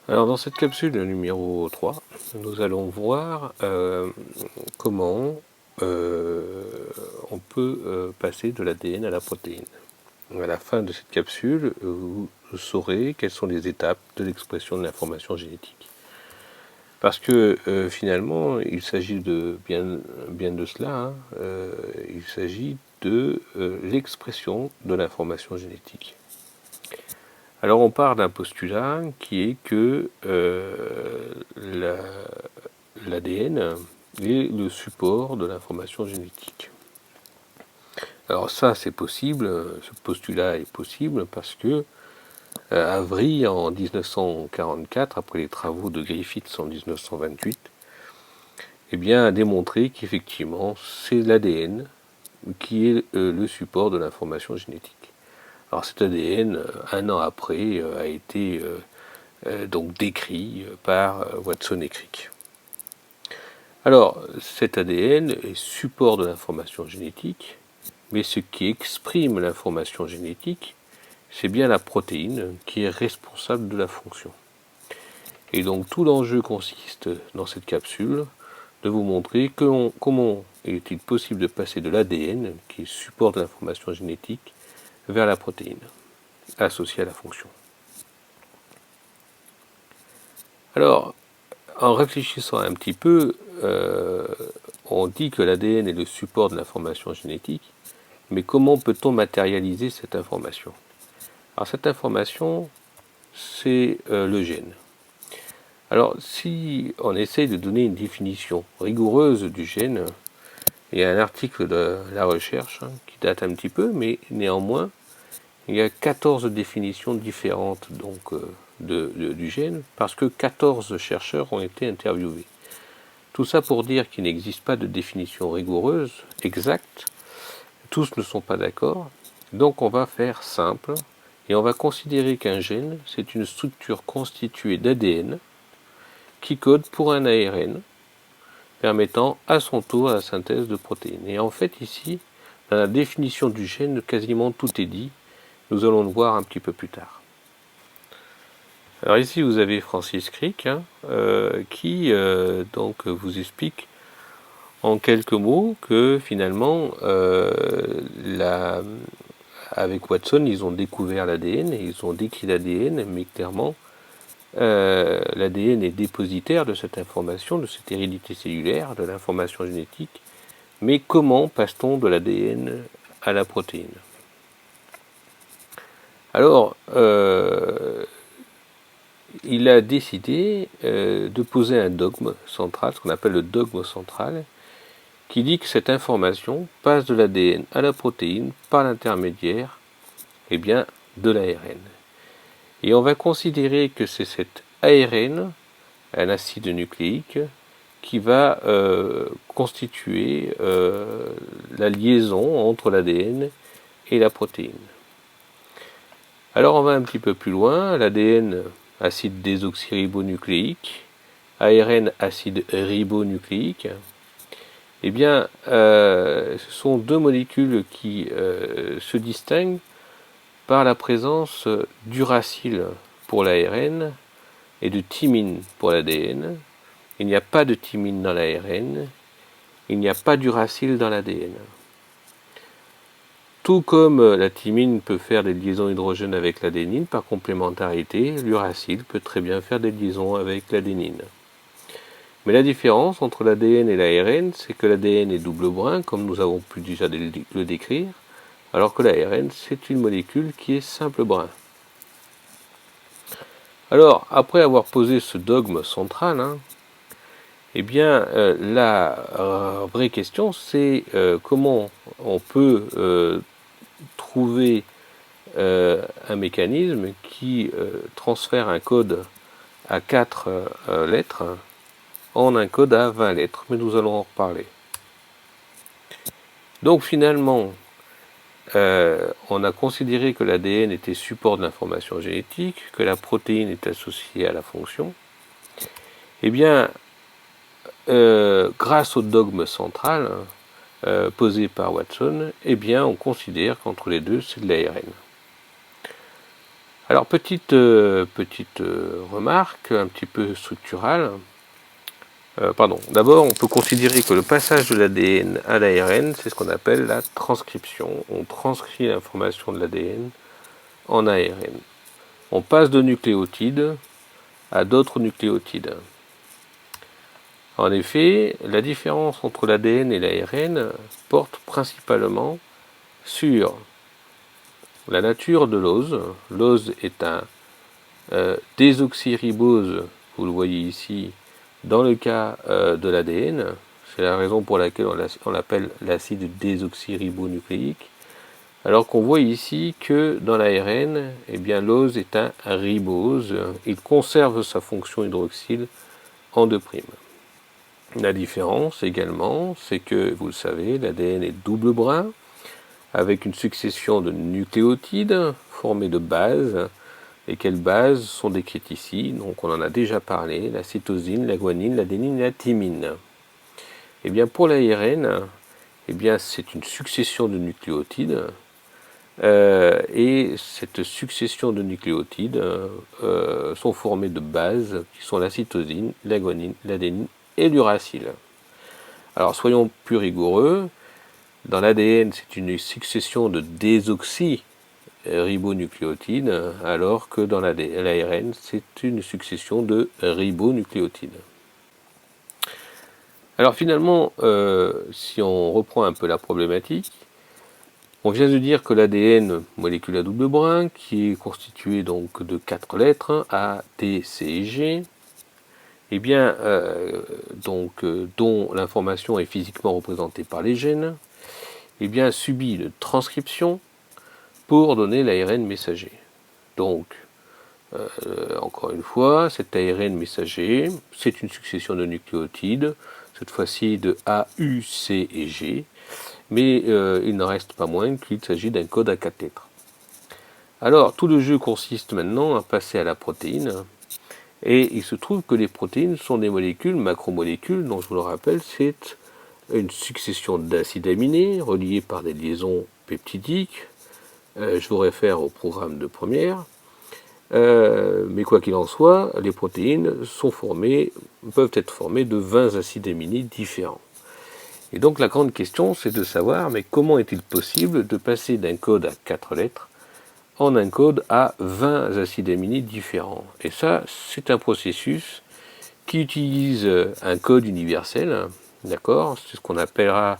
Alors dans cette capsule numéro 3, nous allons voir comment on peut passer de l'ADN à la protéine. À la fin de cette capsule, vous saurez quelles sont les étapes de l'expression de l'information génétique. Parce que finalement, il s'agit de bien de cela, hein, il s'agit de l'expression de l'information génétique. Alors on part d'un postulat qui est que l'ADN est le support de l'information génétique. Alors ça c'est possible, ce postulat est possible parce que Avery en 1944, après les travaux de Griffiths en 1928, eh bien, a démontré qu'effectivement c'est l'ADN qui est le support de l'information génétique. Alors cet ADN, un an après, a été donc décrit par Watson et Crick. Alors cet ADN est support de l'information génétique, mais ce qui exprime l'information génétique, c'est bien la protéine qui est responsable de la fonction. Et donc tout l'enjeu consiste dans cette capsule de vous montrer comment est-il possible de passer de l'ADN, qui est support de l'information génétique, vers la protéine, associée à la fonction. Alors, en réfléchissant un petit peu, on dit que l'ADN est le support de l'information génétique, mais comment peut-on matérialiser cette information? Alors cette information, c'est le gène. Alors si on essaye de donner une définition rigoureuse du gène, il y a un article de la recherche qui date un petit peu, mais néanmoins, il y a 14 définitions différentes donc, du gène, parce que 14 chercheurs ont été interviewés. Tout ça pour dire qu'il n'existe pas de définition rigoureuse, exacte, tous ne sont pas d'accord, donc on va faire simple, et on va considérer qu'un gène, c'est une structure constituée d'ADN, qui code pour un ARN, permettant à son tour la synthèse de protéines. Et en fait ici, dans la définition du gène, quasiment tout est dit. Nous allons le voir un petit peu plus tard. Alors ici vous avez Francis Crick qui donc vous explique en quelques mots que finalement avec Watson ils ont découvert l'ADN et ils ont décrit l'ADN, mais clairement l'ADN est dépositaire de cette information, de cette hérédité cellulaire, de l'information génétique. Mais comment passe-t-on de l'ADN à la protéine? Alors, il a décidé de poser un dogme central, ce qu'on appelle le dogme central, qui dit que cette information passe de l'ADN à la protéine par l'intermédiaire de l'ARN. Et on va considérer que c'est cet ARN, un acide nucléique, qui va constituer la liaison entre l'ADN et la protéine. Alors on va un petit peu plus loin, l'ADN, acide désoxyribonucléique, ARN, acide ribonucléique, eh bien, ce sont deux molécules qui se distinguent par la présence d'uracile pour l'ARN et de thymine pour l'ADN. Il n'y a pas de thymine dans l'ARN, il n'y a pas d'uracile dans l'ADN. Tout comme la thymine peut faire des liaisons hydrogènes avec l'adénine, par complémentarité, l'uracile peut très bien faire des liaisons avec l'adénine. Mais la différence entre l'ADN et l'ARN, c'est que l'ADN est double brun, comme nous avons pu déjà le décrire, alors que l'ARN, c'est une molécule qui est simple brun. Alors, après avoir posé ce dogme central, eh bien, la vraie question, c'est comment on peut trouver un mécanisme qui transfère un code à 4 lettres en un code à 20 lettres, mais nous allons en reparler. Donc finalement, on a considéré que l'ADN était support de l'information génétique, que la protéine est associée à la fonction. Eh bien, grâce au dogme central posé par Watson, eh bien, on considère qu'entre les deux, c'est de l'ARN. Alors, petite remarque un petit peu structurale. Pardon. D'abord, on peut considérer que le passage de l'ADN à l'ARN, c'est ce qu'on appelle la transcription. On transcrit l'information de l'ADN en ARN. On passe de nucléotides à d'autres nucléotides. En effet, la différence entre l'ADN et l'ARN porte principalement sur la nature de l'ose. L'ose est un désoxyribose, vous le voyez ici, dans le cas de l'ADN. C'est la raison pour laquelle on l'appelle l'acide désoxyribonucléique. Alors qu'on voit ici que dans l'ARN, eh bien, l'ose est un ribose. Il conserve sa fonction hydroxyle en 2'. La différence également, c'est que, vous le savez, l'ADN est double brin, avec une succession de nucléotides formés de bases. Et quelles bases sont décrites ici? Donc on en a déjà parlé, la cytosine, la guanine, l'adénine et la thymine. Et bien pour l'ARN, eh bien c'est une succession de nucléotides. Et cette succession de nucléotides sont formés de bases qui sont la cytosine, la guanine, l'adénine et l'uracile. Alors soyons plus rigoureux. Dans l'ADN, c'est une succession de désoxyribonucléotides, alors que dans l'ARN, c'est une succession de ribonucléotides. Alors finalement, si on reprend un peu la problématique, on vient de dire que l'ADN, molécule à double brin, qui est constituée donc de 4 lettres, A, T, C et G, eh bien, dont l'information est physiquement représentée par les gènes, eh bien, subit une transcription pour donner l'ARN messager. Donc, encore une fois, cet ARN messager, c'est une succession de nucléotides, cette fois-ci de A, U, C et G, mais il n'en reste pas moins qu'il s'agit d'un code à 4 lettres. Alors, tout le jeu consiste maintenant à passer à la protéine, et il se trouve que les protéines sont des molécules, macromolécules, dont je vous le rappelle, c'est une succession d'acides aminés reliés par des liaisons peptidiques. Je vous réfère au programme de première. Mais quoi qu'il en soit, les protéines peuvent être formées de 20 acides aminés différents. Et donc la grande question, c'est de savoir, mais comment est-il possible de passer d'un code à 4 lettres en un code à 20 acides aminés différents? Et ça, c'est un processus qui utilise un code universel, d'accord? C'est ce qu'on appellera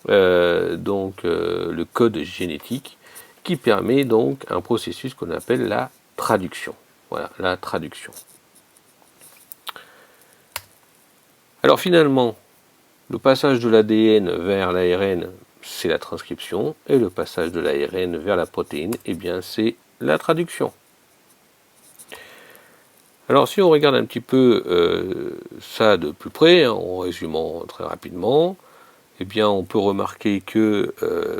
le code génétique, qui permet donc un processus qu'on appelle la traduction. Voilà, la traduction. Alors finalement, le passage de l'ADN vers l'ARN, c'est la transcription, et le passage de l'ARN vers la protéine, eh bien c'est la traduction. Alors si on regarde un petit peu ça de plus près, en résumant très rapidement, eh bien on peut remarquer que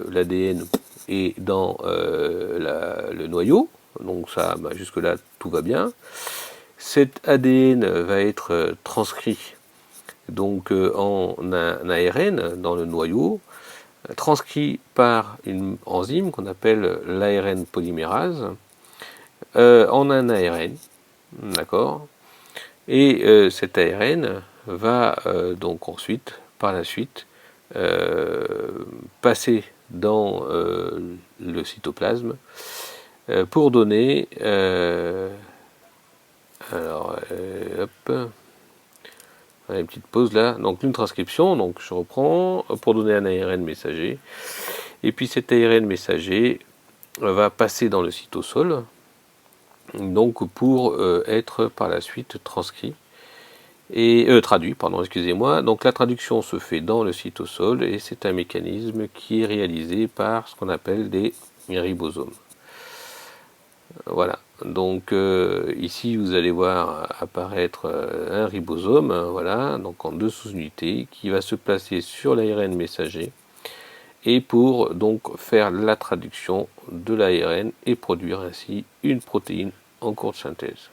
l'ADN est dans le noyau, donc ça, jusque-là, tout va bien. Cet ADN va être transcrit donc en un ARN dans le noyau, transcrit par une enzyme qu'on appelle l'ARN polymérase en un ARN, d'accord. Et cet ARN va donc ensuite, par la suite, passer dans le cytoplasme pour donner une petite pause là, donc une transcription, donc je reprends, pour donner un ARN messager, et puis cet ARN messager va passer dans le cytosol, donc pour être par la suite transcrit, et traduit, pardon, excusez-moi. Donc la traduction se fait dans le cytosol, et c'est un mécanisme qui est réalisé par ce qu'on appelle des ribosomes. Voilà, donc ici vous allez voir apparaître un ribosome, voilà, donc en 2 sous-unités, qui va se placer sur l'ARN messager, et pour donc faire la traduction de l'ARN et produire ainsi une protéine en cours de synthèse.